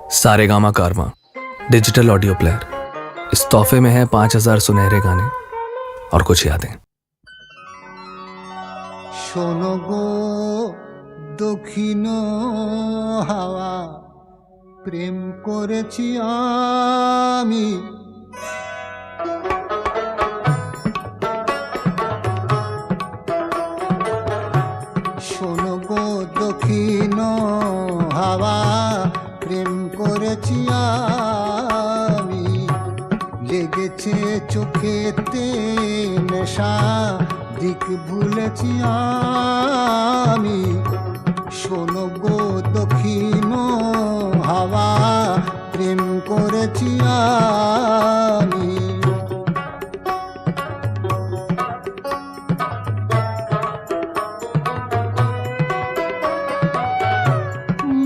सारेगामा कारवा digital audio player. इस तोहफे में है 5000 सुनहरे गाने और कुछ यादें। শোনো গো দক্ষিণ হাওয়া, প্রেম করেছি আমি। শোনো গো দক্ষিণ হাওয়া, প্রেম করেছি আমি। লেগেছে চোখেতে নেশা, দিক ভুলেছি আমি। শোনো গো দক্ষিণ হাওয়া, প্রেম করেছি আমি।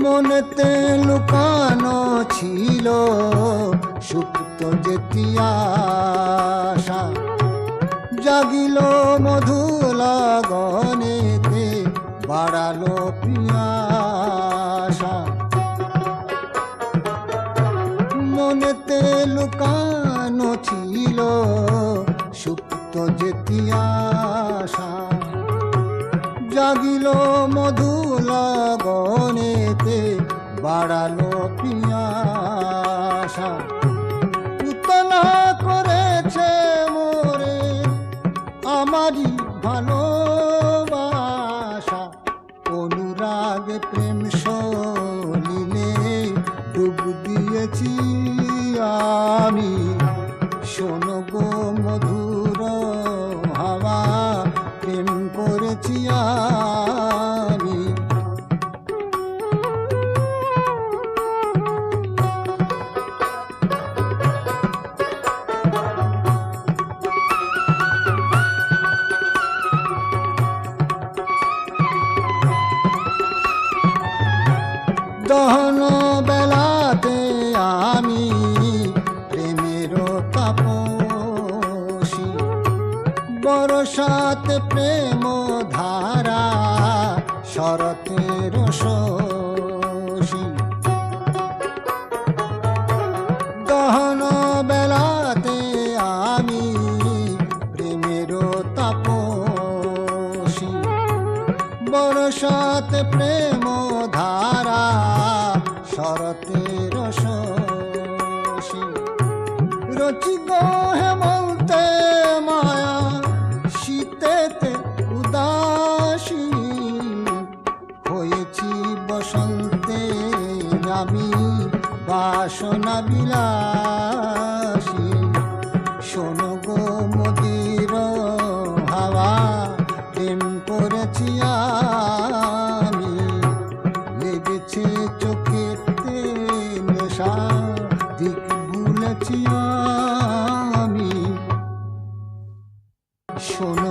মনেতে লুকানো ছিল সুপ্ত যেতি আশা, জাগিল মধুর লগনেতে বাড়ালো পিয়াসা। মনেতে লুকানো ছিল সুপ্ত যেতি আশা, জাগিল মধুর লগনেতে বাড়ালো পিয়াসা। পুতনা করেছে মোরে আমারই ভালোবাসা, অনুরাগে প্রেম সলিলে ডুব দিয়েছি আমি। শোনো গো মধুর হাওয়া, প্রেম করেছি আমি। দহন বেলাতে আমি প্রেমের তাপসী, বরসাতে প্রেম ধারা শরতের শশী। দহন বেলাতে আমি প্রেমের তাপসী, বরসাতে প্রেম ধারা শরতের শশী। রচি গো হেমন্তে মায়া, শীতেতে উদাসী, হয়েছি বসন্তে আমি বাসনা বিলাসী। শোনো গো মদির হাওয়া, প্রেম করেছি আমি। লেগেছে চোখেতে নেশা, দিক ভুলেছি আমি। শোনো